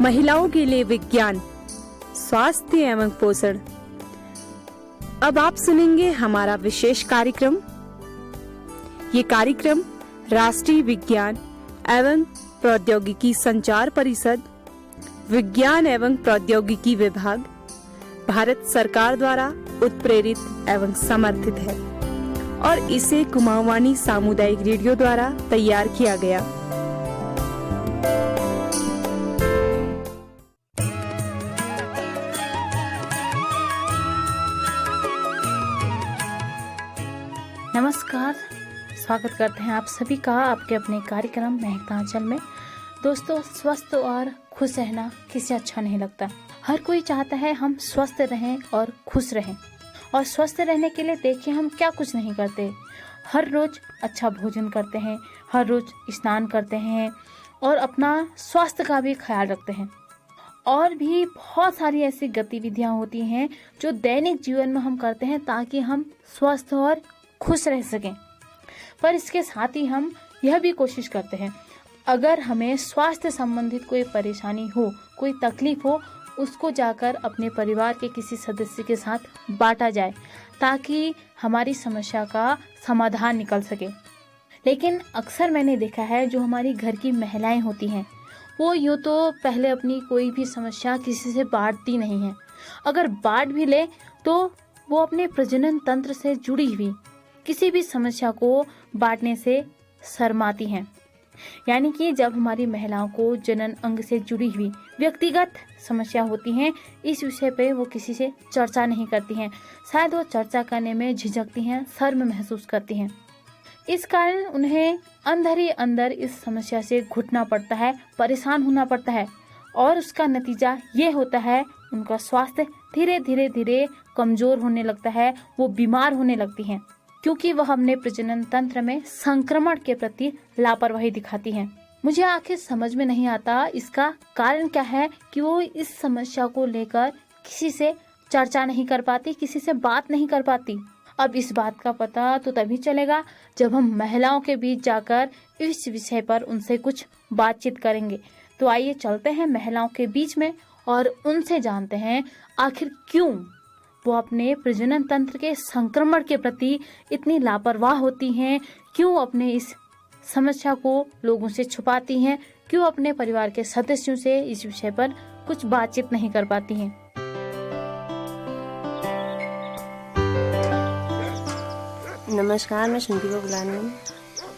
महिलाओं के लिए विज्ञान, स्वास्थ्य एवं पोषण। अब आप सुनेंगे हमारा विशेष कार्यक्रम। ये कार्यक्रम राष्ट्रीय विज्ञान एवं प्रौद्योगिकी संचार परिषद, विज्ञान एवं प्रौद्योगिकी विभाग, भारत सरकार द्वारा उत्प्रेरित एवं समर्थित है और इसे कुमाऊवानी सामुदायिक रेडियो द्वारा तैयार किया गया। नमस्कार, स्वागत करते हैं आप सभी का आपके अपने कार्यक्रम महकता आंचल में। दोस्तों, स्वस्थ और खुश रहना किसे अच्छा नहीं लगता। हर कोई चाहता है हम स्वस्थ रहें और खुश रहें। और स्वस्थ रहने के लिए देखिए हम क्या कुछ नहीं करते। हर रोज अच्छा भोजन करते हैं, हर रोज स्नान करते हैं और अपना स्वास्थ्य का भी ख्याल रखते हैं। और भी बहुत सारी ऐसी गतिविधियां होती हैं जो दैनिक जीवन में हम करते हैं ताकि हम स्वस्थ और खुश रह सकें। पर इसके साथ ही हम यह भी कोशिश करते हैं, अगर हमें स्वास्थ्य संबंधित कोई परेशानी हो, कोई तकलीफ हो, उसको जाकर अपने परिवार के किसी सदस्य के साथ बांटा जाए ताकि हमारी समस्या का समाधान निकल सके। लेकिन अक्सर मैंने देखा है जो हमारी घर की महिलाएं होती हैं वो यूँ तो पहले अपनी कोई भी समस्या किसी से बांटती नहीं हैं। अगर बांट भी ले तो वो अपने प्रजनन तंत्र से जुड़ी हुई किसी भी समस्या को बांटने से शर्माती हैं। यानी कि जब हमारी महिलाओं को जनन अंग से जुड़ी हुई व्यक्तिगत समस्या होती हैं, इस विषय पे वो किसी से चर्चा नहीं करती हैं। शायद वो चर्चा करने में झिझकती हैं, शर्म महसूस करती हैं। इस कारण उन्हें अंदर ही अंदर इस समस्या से घुटना पड़ता है, परेशान होना पड़ता है और उसका नतीजा ये होता है उनका स्वास्थ्य धीरे धीरे कमजोर होने लगता है, वो बीमार होने लगती हैं क्योंकि वह अपने प्रजनन तंत्र में संक्रमण के प्रति लापरवाही दिखाती हैं। मुझे आखिर समझ में नहीं आता इसका कारण क्या है कि वो इस समस्या को लेकर किसी से चर्चा नहीं कर पाती, किसी से बात नहीं कर पाती। अब इस बात का पता तो तभी चलेगा जब हम महिलाओं के बीच जाकर इस विषय पर उनसे कुछ बातचीत करेंगे। तो आइए चलते हैं महिलाओं के बीच में और उनसे जानते हैं आखिर क्यों वो अपने प्रजनन तंत्र के संक्रमण के प्रति इतनी लापरवाह होती हैं, क्यों अपने इस समस्या को लोगों से छुपाती हैं, क्यों अपने परिवार के सदस्यों से इस विषय पर कुछ बातचीत नहीं कर पाती हैं। नमस्कार, मैं संदीपा बुलानी हूँ।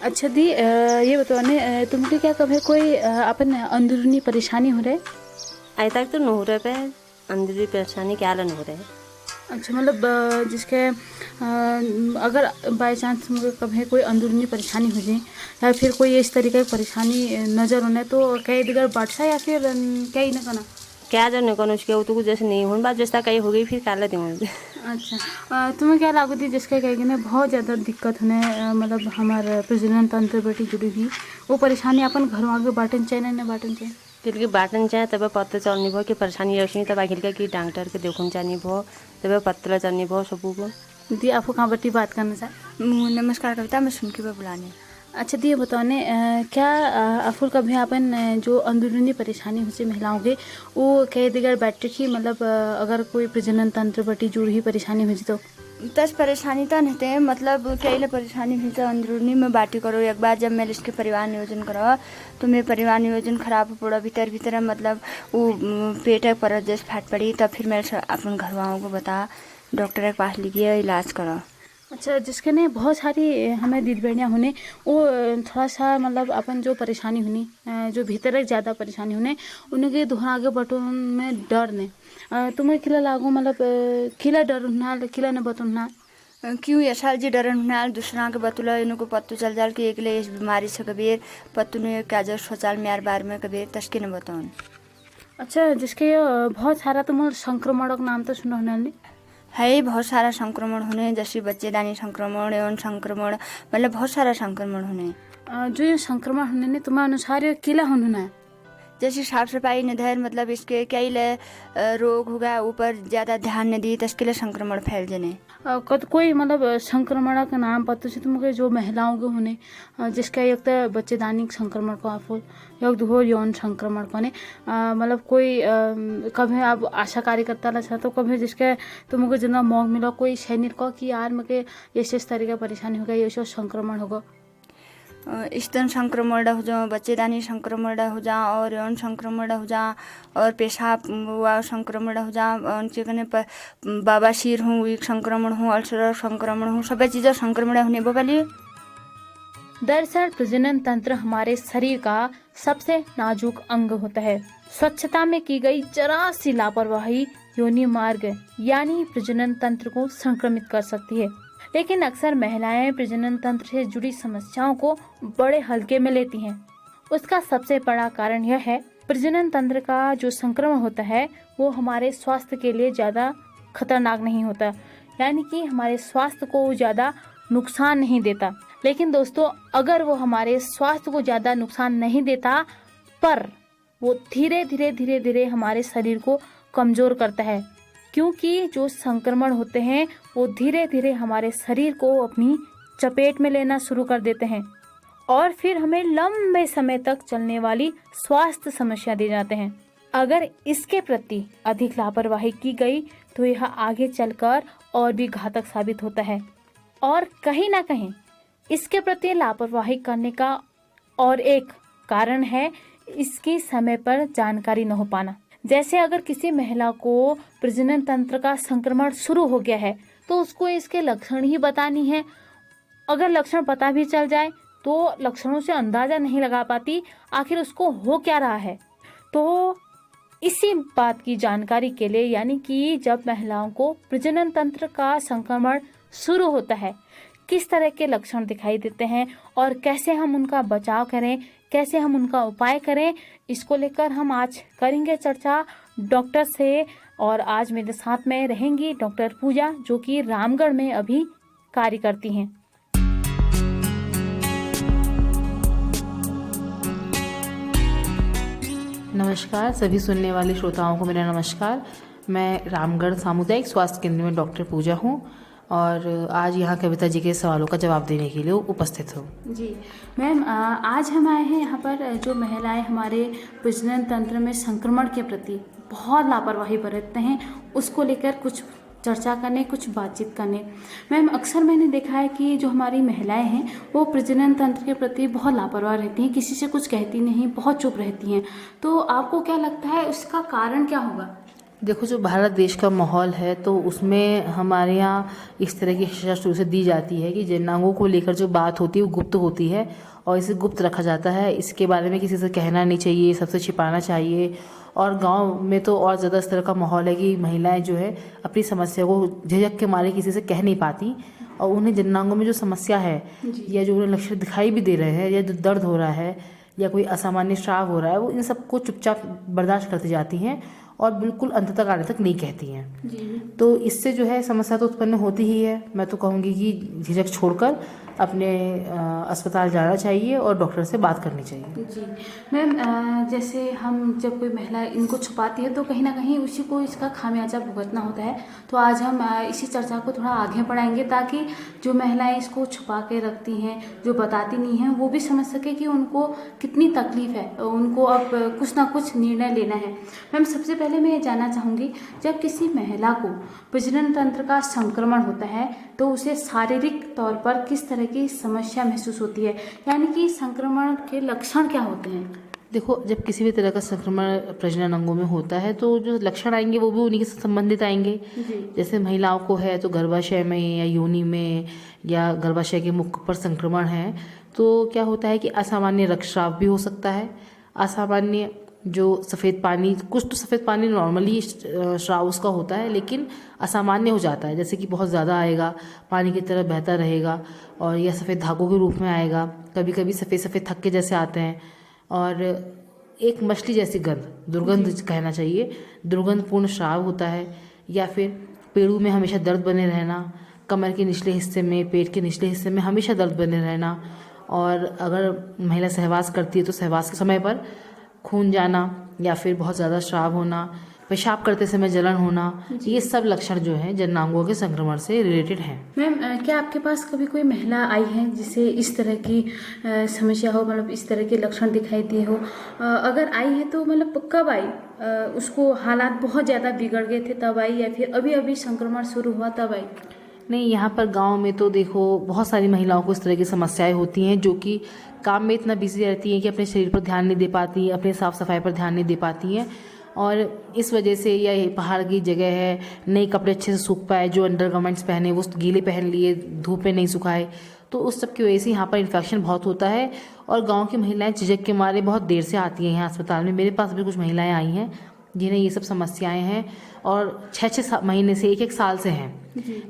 अच्छा दी, ये बताओ ने तुमके क्या कभी कोई अपन अंदरूनी परेशानी हो रहे? अभी तक तो नहीं हो रहे पे अंदरूनी परेशानी क्या न हो रहे। अच्छा, मतलब जिसके अगर बाई चांस मुझे कभी कोई अंदरूनी परेशानी हो जाए या फिर कोई इस तरीके की परेशानी नज़र होने तो कई दिगर बांटा या फिर क्या ही ना करना क्या जाने कौन उसके तो कुछ जैसे नहीं होने बात जैसा कहीं हो गई फिर काला दूँगी। अच्छा, तुम्हें क्या लागू थी जिसके कहीं ना बहुत ज़्यादा दिक्कत होने, मतलब हमारे प्रजनन तंत्र बेटी जुड़ी हुई वो परेशानी अपन घरों आगे बांटन चाहिए ना बांटन चाहिए तिलके बाटन चाहे तब पत्ता चलनी भो कि परेशानी ऐसी तब आखिर की डॉक्टर के देखने जानी भो तब पत्ता चलनी भो सबू को। दी आपको कहाँ बट्टी बात करना चाहे? नमस्कार कविता, मैं सुनकी पे बुलाने। अच्छा दी, बताओ ने क्या आपको कभी अपन जो अंदरूनी परेशानी हो महिलाओं के वो कई दिगर बैठ की, मतलब अगर कोई प्रजनन तंत्र बटी जुड़ी हुई परेशानी हो तो तस परेशानी तो नहीं थे, मतलब कई परेशानी हुई तो अंदरूनी में बाटी करो। एक बार जब मैंने इसके परिवार नियोजन करा तो मेरे परिवार नियोजन खराब पड़ा भीतर मतलब वो पेट पर जैसे फाट पड़ी, तब फिर मैं अपन घर वालों को बता डॉक्टर के पास लिखिए इलाज करा। अच्छा, जिसके ने बहुत सारी हमें दीदी बहनियाँ होने वो थोड़ा सा मतलब अपन जो परेशानी होनी जो भीतर ज़्यादा परेशानी होने उनके दोहरा आगे बटन में डर ने तुम्हें खिला लागू, मतलब खिला डर होना खिला न बतुना क्यों ऐसा जी डरन होना दूसरा के बतुला इनको पत्तू चल जाल कि एक इस बीमारी से कबीर पत्तू ने क्या जो सोचाल म्यार बार में कबीर तस्के न बताऊँ। अच्छा, जिसके बहुत सारा तुम संक्रमण का नाम तो सुना होना है, बहुत सारा संक्रमण होने जैसे बच्चेदानी संक्रमण, यौन संक्रमण, मतलब बहुत सारा संक्रमण होने। जो ये संक्रमण होने ने तुम्हारे अनुसार ये किला होना है? जैसे साफ सफाई निधर मतलब इसके कई रोग होगा ऊपर ज़्यादा ध्यान न दी तो इसके लिए संक्रमण फैल जने। कद कोई मतलब संक्रमण का नाम पता से तुमके जो महिलाओं के होने जिसका एक तो बच्चेदानी संक्रमण को आप एक दो यौन संक्रमण को ने मतलब कोई कभी आप आशा कार्यकर्ता ला तो कभी जिसके तुमको जितना मौका मिला कोई सैनिक को कि यार मुझे इस तरह का परेशानी होगा ये संक्रमण होगा स्तन संक्रमण हो जाओ बच्चेदानी संक्रमण हो जा और यौन संक्रमण हो जा और पेशाब हुआ संक्रमण हो जा उनके कने बवासीर हूँ वीक संक्रमण हूँ अल्सर संक्रमण हूँ सभी चीज़ें संक्रमण होने वाली। दरअसल प्रजनन तंत्र हमारे शरीर का सबसे नाजुक अंग होता है। स्वच्छता में की गई जरा सी लापरवाही योनि मार्ग यानी प्रजनन तंत्र को संक्रमित कर सकती है। लेकिन अक्सर महिलाएं प्रजनन तंत्र से जुड़ी समस्याओं को बड़े हल्के में लेती हैं। उसका सबसे बड़ा कारण यह है प्रजनन तंत्र का जो संक्रमण होता है वो हमारे स्वास्थ्य के लिए ज्यादा खतरनाक नहीं होता, यानी कि हमारे स्वास्थ्य को ज्यादा नुकसान नहीं देता। लेकिन दोस्तों अगर वो हमारे स्वास्थ्य को ज्यादा नुकसान नहीं देता पर वो धीरे धीरे हमारे शरीर को कमजोर करता है, क्योंकि जो संक्रमण होते हैं वो धीरे धीरे हमारे शरीर को अपनी चपेट में लेना शुरू कर देते हैं और फिर हमें लंबे समय तक चलने वाली स्वास्थ्य समस्या दे जाते हैं। अगर इसके प्रति अधिक लापरवाही की गई तो यह आगे चलकर और भी घातक साबित होता है। और कहीं ना कहीं इसके प्रति लापरवाही करने का और एक कारण है इसकी समय पर जानकारी न हो पाना। जैसे अगर किसी महिला को प्रजनन तंत्र का संक्रमण शुरू हो गया है तो उसको इसके लक्षण ही बतानी है। अगर लक्षण पता भी चल जाए तो लक्षणों से अंदाजा नहीं लगा पाती आखिर उसको हो क्या रहा है। तो इसी बात की जानकारी के लिए यानी कि जब महिलाओं को प्रजनन तंत्र का संक्रमण शुरू होता है किस तरह के लक्षण दिखाई देते हैं और कैसे हम उनका बचाव करें, कैसे हम उनका उपाय करें, इसको लेकर हम आज करेंगे चर्चा डॉक्टर से। और आज मेरे साथ में रहेंगी डॉक्टर पूजा जो कि रामगढ़ में अभी कार्य करती हैं। नमस्कार सभी सुनने वाले श्रोताओं को मेरा नमस्कार। मैं रामगढ़ सामुदायिक स्वास्थ्य केंद्र में डॉक्टर पूजा हूँ और आज यहाँ कविता जी के सवालों का जवाब देने के लिए उपस्थित हूँ। जी मैम, आज हम आए हैं यहाँ पर जो महिलाएं हमारे प्रजनन तंत्र में संक्रमण के प्रति बहुत लापरवाही बरतते हैं उसको लेकर कुछ चर्चा करने, कुछ बातचीत करने। मैम अक्सर मैंने देखा है कि जो हमारी महिलाएं हैं वो प्रजनन तंत्र के प्रति बहुत लापरवाह रहती हैं, किसी से कुछ कहती नहीं, बहुत चुप रहती हैं। तो आपको क्या लगता है उसका कारण क्या होगा? देखो जो भारत देश का माहौल है तो उसमें हमारे यहाँ इस तरह की शिक्षा शुरू से दी जाती है कि जनांगों को लेकर जो बात होती है वो गुप्त होती है और इसे गुप्त रखा जाता है। इसके बारे में किसी से कहना नहीं चाहिए, सबसे छिपाना चाहिए। और गांव में तो और ज़्यादा इस तरह का माहौल है कि महिलाएं जो है अपनी समस्या को झिझक के मारे किसी से कह नहीं पाती और उन्हें जनांगों में जो समस्या है या जो उन्हें लक्षण दिखाई भी दे रहे हैं या जो दर्द हो रहा है या कोई असामान्य स्राव हो रहा है वो इन सबको चुपचाप बर्दाश्त करती जाती हैं और बिल्कुल अंत तक आने तक नहीं कहती हैं। तो इससे जो है समस्या तो उत्पन्न होती ही है। मैं तो कहूँगी कि झिझक छोड़कर अपने अस्पताल जाना चाहिए और डॉक्टर से बात करनी चाहिए। जी मैम, जैसे हम जब कोई महिला इनको छुपाती है तो कहीं ना कहीं उसी को इसका खामियाजा भुगतना होता है। तो आज हम इसी चर्चा को थोड़ा आगे बढ़ाएंगे ताकि जो महिलाएं इसको छुपा के रखती हैं, जो बताती नहीं हैं, वो भी समझ सके कि उनको कितनी तकलीफ है, उनको अब कुछ ना कुछ निर्णय लेना है। मैम सबसे पहले मैं ये जानना चाहूँगी जब किसी महिला को प्रजनन तंत्र का संक्रमण होता है तो उसे शारीरिक तौर पर किस तरह की समस्या महसूस होती है, यानी कि संक्रमण के लक्षण क्या होते हैं? देखो जब किसी भी तरह का संक्रमण प्रजनन अंगों में होता है तो जो लक्षण आएंगे वो भी उन्हीं से संबंधित आएंगे। जैसे महिलाओं को है तो गर्भाशय में या योनि में या गर्भाशय के मुख पर संक्रमण है तो क्या होता है कि असामान्य रक्तस्राव भी हो सकता है। असामान्य जो सफ़ेद पानी, कुछ तो सफ़ेद पानी नॉर्मली स्राव उसका होता है लेकिन असामान्य हो जाता है, जैसे कि बहुत ज़्यादा आएगा, पानी की तरह बहता रहेगा और यह सफ़ेद धागों के रूप में आएगा। कभी कभी सफ़ेद सफ़ेद थक्के जैसे आते हैं और एक मछली जैसी गंध, दुर्गंध कहना चाहिए, दुर्गंधपूर्ण स्राव होता है। या फिर पेड़ों में हमेशा दर्द बने रहना, कमर के निचले हिस्से में, पेट के निचले हिस्से में हमेशा दर्द बने रहना। और अगर महिला सहवास करती है तो सहवास के समय पर खून जाना या फिर बहुत ज़्यादा स्राव होना, पेशाब करते समय जलन होना, ये सब लक्षण जो है जननांगों के संक्रमण से रिलेटेड हैं। मैम क्या आपके पास कभी कोई महिला आई है जिसे इस तरह की समस्या हो, मतलब इस तरह के लक्षण दिखाई दिए हो? अगर आई है तो मतलब कब आई? उसको हालात बहुत ज़्यादा बिगड़ गए थे तब आई, या फिर अभी अभी संक्रमण शुरू हुआ तब आई? नहीं, यहाँ पर गांव में तो देखो बहुत सारी महिलाओं को इस तरह की समस्याएं होती हैं जो कि काम में इतना बिजी रहती हैं कि अपने शरीर पर ध्यान नहीं दे पाती, अपने साफ सफाई पर ध्यान नहीं दे पाती हैं, और इस वजह से या पहाड़ की जगह है, नए कपड़े अच्छे से सूख पाए, जो अंडरगारमेंट्स पहने वो गीले पहन लिए, धूप में नहीं सुखाए, तो उस सब की वजह से यहाँ पर इन्फेक्शन बहुत होता है। और गांव की महिलाएं झिझक के मारे बहुत देर से आती हैं यहाँ अस्पताल में। मेरे पास भी कुछ महिलाएं आई हैं जिन्हें ये सब समस्याएं हैं और 6-6 महीने से 1-1 साल से हैं,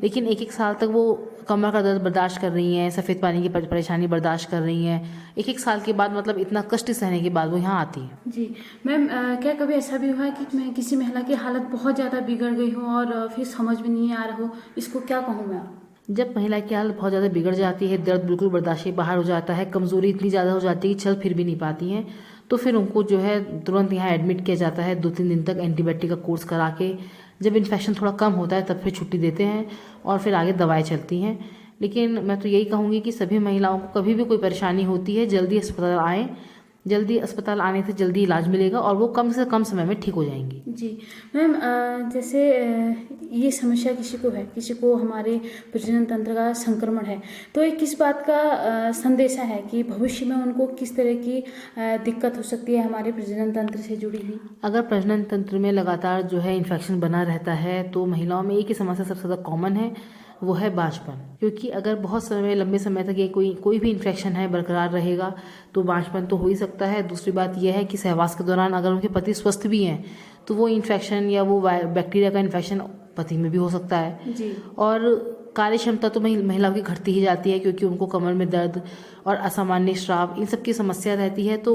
लेकिन 1-1 साल तक वो कमर का दर्द बर्दाश्त कर रही हैं, सफ़ेद पानी की परेशानी बर्दाश्त कर रही हैं। 1-1 साल के बाद, मतलब इतना कष्ट सहने के बाद वो यहाँ आती हैं। जी मैम, क्या कभी ऐसा भी हुआ है कि मैं किसी महिला की हालत बहुत ज़्यादा बिगड़ गई हूँ और फिर समझ में नहीं आ रहा हो, इसको क्या कहूँ मैं? जब महिला की हालत बहुत ज़्यादा बिगड़ जाती है, दर्द बिल्कुल बर्दाश्त से बाहर हो जाता है, कमज़ोरी इतनी ज़्यादा हो जाती है कि चल फिर भी नहीं पाती हैं, तो फिर उनको जो है तुरंत यहाँ एडमिट किया जाता है। 2-3 दिन तक एंटीबायोटिक का कोर्स करा के, जब इन्फेक्शन थोड़ा कम होता है तब फिर छुट्टी देते हैं और फिर आगे दवाएं चलती हैं। लेकिन मैं तो यही कहूँगी कि सभी महिलाओं को कभी भी कोई परेशानी होती है, जल्दी अस्पताल आएँ, जल्दी अस्पताल आने से जल्दी इलाज मिलेगा और वो कम से कम समय में ठीक हो जाएंगी। जी मैम, जैसे ये समस्या किसी को है, किसी को हमारे प्रजनन तंत्र का संक्रमण है, तो ये किस बात का संदेशा है कि भविष्य में उनको किस तरह की दिक्कत हो सकती है हमारे प्रजनन तंत्र से जुड़ी हुई? अगर प्रजनन तंत्र में लगातार जो है इन्फेक्शन बना रहता है तो महिलाओं में एक ही समस्या सबसे ज़्यादा कॉमन है, वो है बांझपन। क्योंकि अगर बहुत समय लंबे समय तक ये कोई भी इन्फेक्शन है बरकरार रहेगा तो बांझपन तो हो ही सकता है। दूसरी बात यह है कि सहवास के दौरान अगर उनके पति स्वस्थ भी हैं तो वो इन्फेक्शन या वो बैक्टीरिया का इन्फेक्शन पति में भी हो सकता है जी। और कार्य क्षमता तो महिलाओं की घटती ही जाती है, क्योंकि उनको कमर में दर्द और असामान्य स्राव इन सब की समस्या रहती है, तो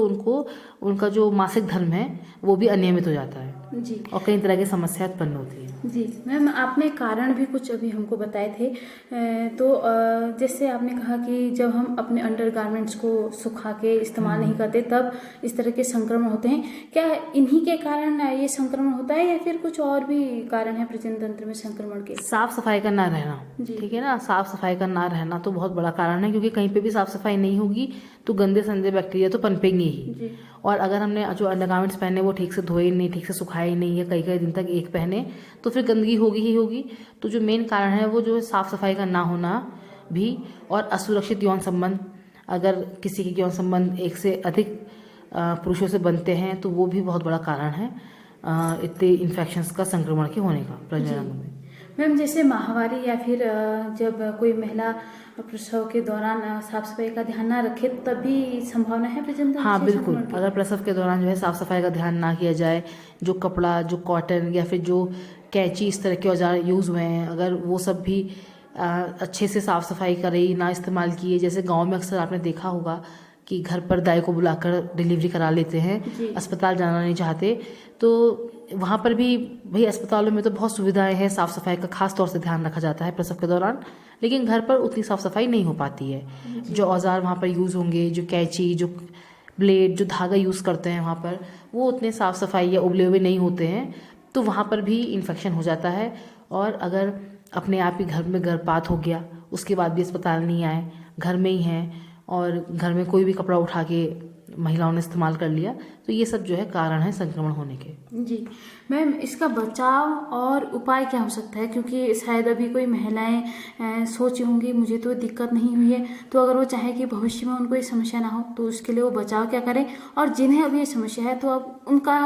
उनका जो मासिक धर्म है वो भी अनियमित हो जाता है जी, और कई तरह की समस्या उत्पन्न होती है। जी मैम, आपने कारण भी कुछ अभी हमको बताए थे, तो जैसे आपने कहा कि जब हम अपने अंडरगारमेंट्स को सुखा के इस्तेमाल नहीं करते तब इस तरह के संक्रमण होते हैं, क्या इन्हीं के कारण ये संक्रमण होता है या फिर कुछ और भी कारण है प्रजनन तंत्र में संक्रमण के? साफ सफाई का ना रहना, ठीक है ना, साफ सफाई का ना रहना तो बहुत बड़ा कारण है, क्योंकि कहीं पे भी साफ सफाई नहीं होगी तो गंदे संदे बैक्टीरिया तो पनपेंगे ही। और अगर हमने जो अंडरगारमेंट्स पहने वो ठीक से धोए नहीं, ठीक से सुखाए नहीं, या कई कई दिन तक एक पहने तो फिर गंदगी होगी ही होगी। तो जो मेन कारण है वो जो है साफ सफाई का ना होना भी, और असुरक्षित यौन संबंध, अगर किसी के यौन संबंध एक से अधिक पुरुषों से बनते हैं तो वो भी बहुत बड़ा कारण है इतने इन्फेक्शंस का, संक्रमण के होने का प्रजनन में। मैम, जैसे माहवारी या फिर जब कोई महिला प्रसव के दौरान साफ सफाई का ध्यान ना रखे तब भी संभावना है प्रजनन तंत्र? हाँ बिल्कुल, अगर प्रसव के दौरान जो है साफ सफाई का ध्यान ना किया जाए, जो कपड़ा, जो कॉटन या फिर जो कैंची, इस तरह के औजार यूज़ हुए हैं, अगर वो सब भी अच्छे से साफ सफाई करे, ना इस्तेमाल किए। जैसे गाँव में अक्सर आपने देखा होगा कि घर पर दाई को बुलाकर डिलीवरी करा लेते हैं, अस्पताल जाना नहीं चाहते, तो वहाँ पर भी भाई अस्पतालों में तो बहुत सुविधाएं हैं, साफ़ सफाई का खास तौर से ध्यान रखा जाता है प्रसव के दौरान, लेकिन घर पर उतनी साफ़ सफाई नहीं हो पाती है। जो औजार वहाँ पर यूज़ होंगे, जो कैंची, जो ब्लेड, जो धागा यूज़ करते हैं वहाँ पर, वो उतने साफ़ सफाई या उबले हुए नहीं होते हैं, तो वहाँ पर भी इन्फेक्शन हो जाता है। और अगर अपने आप ही घर में गर्भपात हो गया, उसके बाद भी अस्पताल नहीं आए, घर में ही हैं और घर में कोई भी कपड़ा उठा के महिलाओं ने इस्तेमाल कर लिया, तो ये सब जो है कारण है संक्रमण होने के। जी मैम, इसका बचाव और उपाय क्या हो सकता है? क्योंकि शायद अभी कोई महिलाएं सोची होंगी मुझे तो दिक्कत नहीं हुई है, तो अगर वो चाहे कि भविष्य में उनको ये समस्या ना हो तो उसके लिए वो बचाव क्या करें, और जिन्हें अभी ये समस्या है तो अब उनका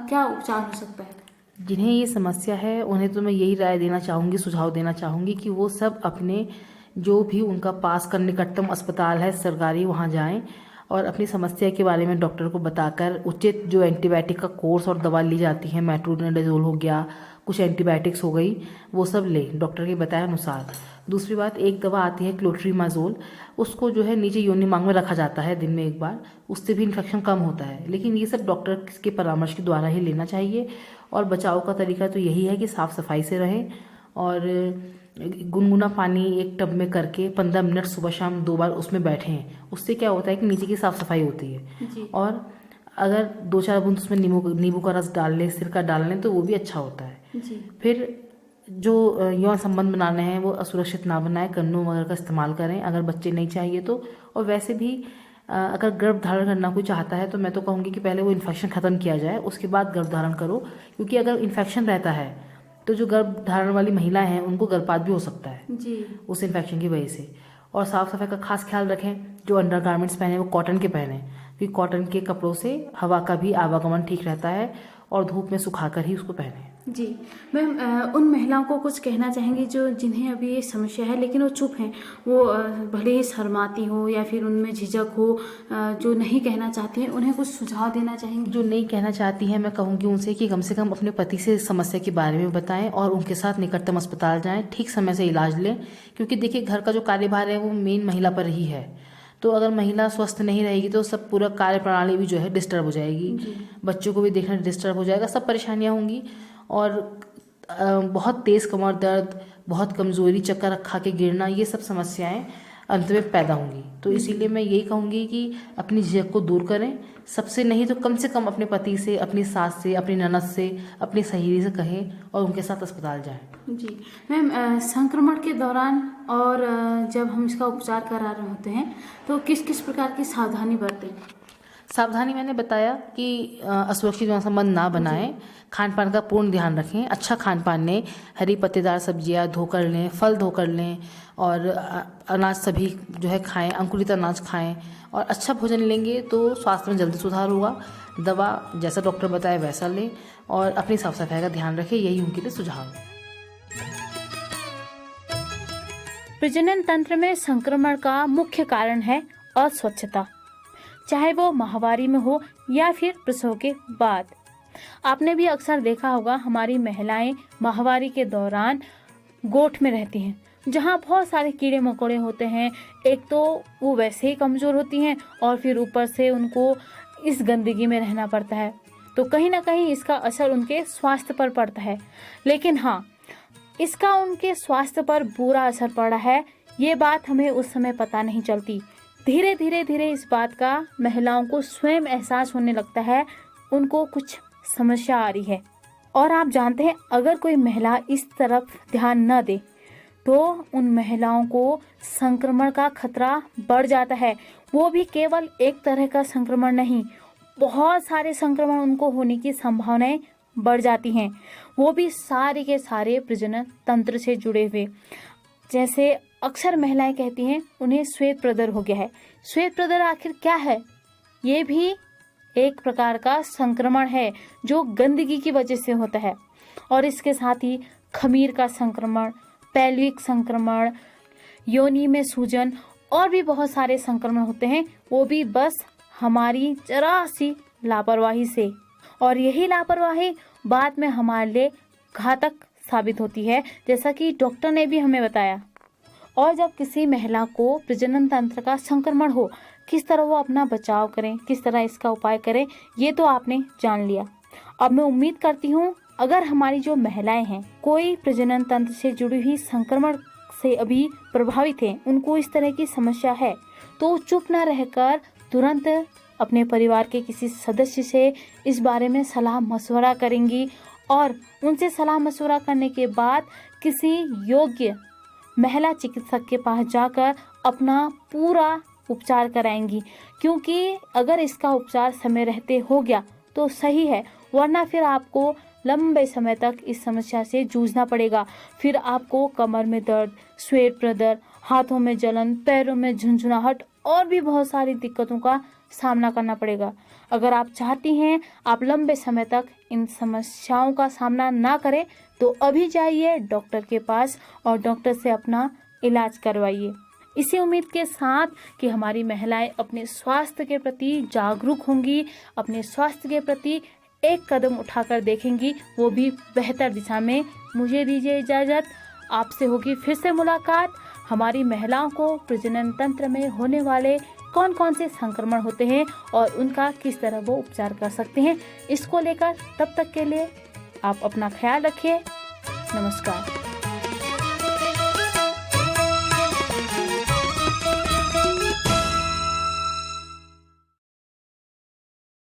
क्या उपचार हो सकता है? जिन्हें ये समस्या है उन्हें तो मैं यही राय देना चाहूँगी, सुझाव देना चाहूँगी कि वो सब अपने जो भी उनका पास का निकटतम अस्पताल है सरकारी, वहाँ जाएं और अपनी समस्या के बारे में डॉक्टर को बताकर उचित जो एंटीबायोटिक का कोर्स और दवा ली जाती है, मेट्रोनिडाजोल हो गया, कुछ एंटीबायोटिक्स हो गई, वो सब लें डॉक्टर के बताए अनुसार। दूसरी बात, एक दवा आती है क्लोट्रीमाजोल, उसको जो है नीचे योनि मांग में रखा जाता है दिन में एक बार, उससे भी इन्फेक्शन कम होता है, लेकिन ये सब डॉक्टर के परामर्श के द्वारा ही लेना चाहिए। और बचाव का तरीका तो यही है कि साफ़ सफाई से रहें और गुनगुना पानी एक टब में करके 15 मिनट सुबह शाम 2 बार उसमें बैठें। उससे क्या होता है कि नीचे की साफ़ सफाई होती है। और अगर 2-4 बूंद उसमें नींबू का रस डाल लें, सिरका डाल लें तो वो भी अच्छा होता है। जी। फिर जो यौन संबंध बनाने हैं वो असुरक्षित ना बनाएं, कंडोम वगैरह का इस्तेमाल करें अगर बच्चे नहीं चाहिए तो। और वैसे भी अगर गर्भ धारण करना कोई चाहता है तो मैं तो कहूँगी कि पहले वो इन्फेक्शन ख़त्म किया जाए, उसके बाद गर्भ धारण करो, क्योंकि अगर इन्फेक्शन रहता है तो जो गर्भ धारण वाली महिलाएं हैं उनको गर्भपात भी हो सकता है जी। उस इन्फेक्शन की वजह से। और साफ़ सफाई का खास ख्याल रखें, जो अंडरगारमेंट्स पहने वो कॉटन के पहने, क्योंकि कॉटन के कपड़ों से हवा का भी आवागमन ठीक रहता है, और धूप में सुखाकर ही उसको पहने। जी मैम, उन महिलाओं को कुछ कहना चाहेंगी जो जिन्हें अभी ये समस्या है लेकिन वो चुप हैं, वो भले ही शर्माती हो या फिर उनमें झिझक हो, जो नहीं कहना चाहती हैं, उन्हें कुछ सुझाव देना चाहेंगी? जो नहीं कहना चाहती हैं मैं कहूँगी उनसे कि कम से कम अपने पति से इस समस्या के बारे में बताएं और उनके साथ निकटतम अस्पताल जाएं, ठीक समय से इलाज लें, क्योंकि देखिए घर का जो कार्यभार है वो मेन महिला पर ही है। तो अगर महिला स्वस्थ नहीं रहेगी तो सब पूरा कार्य प्रणाली भी जो है डिस्टर्ब हो जाएगी, बच्चों को भी देखना डिस्टर्ब हो जाएगा, सब परेशानियाँ होंगी। और बहुत तेज़ कमर दर्द, बहुत कमज़ोरी, चक्कर खा के गिरना, ये सब समस्याएं अंत में पैदा होंगी। तो इसीलिए मैं यही कहूँगी कि अपनी झिझक को दूर करें, सबसे नहीं तो कम से कम अपने पति से, अपनी सास से, अपनी ननद से, अपनी सहेली से कहें और उनके साथ अस्पताल जाएं। जी मैम, संक्रमण के दौरान और जब हम इसका उपचार करा रहे होते हैं तो किस किस प्रकार की सावधानी बरतें? सावधानी मैंने बताया कि असुरक्षित यौन संबंध ना बनाएं, खान पान का पूर्ण ध्यान रखें, अच्छा खान पान लें, हरी पत्तेदार सब्जियां धोकर लें, फल धोकर लें, और अनाज सभी जो है खाएं, अंकुरित अनाज खाएं, और अच्छा भोजन लेंगे तो स्वास्थ्य में जल्दी सुधार होगा। दवा जैसा डॉक्टर बताए वैसा लें और अपनी साफ सफाई का ध्यान रखें, यही उनके लिए सुझाव है। प्रजनन तंत्र में संक्रमण का मुख्य कारण है अस्वच्छता, चाहे वो माहवारी में हो या फिर प्रसव के बाद। आपने भी अक्सर देखा होगा हमारी महिलाएं माहवारी के दौरान गोठ में रहती हैं, जहां बहुत सारे कीड़े मकोड़े होते हैं। एक तो वो वैसे ही कमजोर होती हैं और फिर ऊपर से उनको इस गंदगी में रहना पड़ता है, तो कहीं ना कहीं इसका असर उनके स्वास्थ्य पर पड़ता है। लेकिन हाँ, इसका उनके स्वास्थ्य पर बुरा असर पड़ा है, ये बात हमें उस समय पता नहीं चलती। धीरे धीरे इस बात का महिलाओं को स्वयं एहसास होने लगता है, उनको कुछ समस्या आ रही है। और आप जानते हैं, अगर कोई महिला इस तरफ ध्यान न दे तो उन महिलाओं को संक्रमण का खतरा बढ़ जाता है। वो भी केवल एक तरह का संक्रमण नहीं, बहुत सारे संक्रमण उनको होने की संभावनाएं बढ़ जाती हैं, वो भी सारे के सारे प्रजनन तंत्र से जुड़े हुए। जैसे अक्सर महिलाएं कहती हैं उन्हें श्वेत प्रदर हो गया है। श्वेत प्रदर आखिर क्या है? ये भी एक प्रकार का संक्रमण है जो गंदगी की वजह से होता है। और इसके साथ ही खमीर का संक्रमण, पैल्विक संक्रमण, योनि में सूजन और भी बहुत सारे संक्रमण होते हैं, वो भी बस हमारी जरा सी लापरवाही से। और यही लापरवाही बाद में हमारे लिए घातक साबित होती है, जैसा कि डॉक्टर ने भी हमें बताया। और जब किसी महिला को प्रजनन तंत्र का संक्रमण हो, किस तरह वो अपना बचाव करें, किस तरह इसका उपाय करें, ये तो आपने जान लिया। अब मैं उम्मीद करती हूँ अगर हमारी जो महिलाएं हैं कोई प्रजनन तंत्र से जुड़ी हुई संक्रमण से अभी प्रभावित हैं, उनको इस तरह की समस्या है, तो चुप न रहकर तुरंत अपने परिवार के किसी सदस्य से इस बारे में सलाह मशवरा करेंगी और उनसे सलाह मशवरा करने के बाद किसी योग्य महिला चिकित्सक के पास जाकर अपना पूरा उपचार कराएंगी। क्योंकि अगर इसका उपचार समय रहते हो गया तो सही है, वरना फिर आपको लंबे समय तक इस समस्या से जूझना पड़ेगा। फिर आपको कमर में दर्द, श्वेत प्रदर, हाथों में जलन, पैरों में झुंझुनाहट और भी बहुत सारी दिक्कतों का सामना करना पड़ेगा। अगर आप चाहती हैं आप लंबे समय तक इन समस्याओं का सामना ना करें तो अभी जाइए डॉक्टर के पास और डॉक्टर से अपना इलाज करवाइए। इसी उम्मीद के साथ कि हमारी महिलाएं अपने स्वास्थ्य के प्रति जागरूक होंगी, अपने स्वास्थ्य के प्रति एक कदम उठाकर देखेंगी, वो भी बेहतर दिशा में। मुझे दीजिए इजाज़त, आपसे होगी फिर से मुलाकात। हमारी महिलाओं को प्रजनन तंत्र में होने वाले कौन कौन से संक्रमण होते हैं और उनका किस तरह वो उपचार कर सकते हैं, इसको लेकर। तब तक के लिए आप अपना ख्याल रखिए। नमस्कार।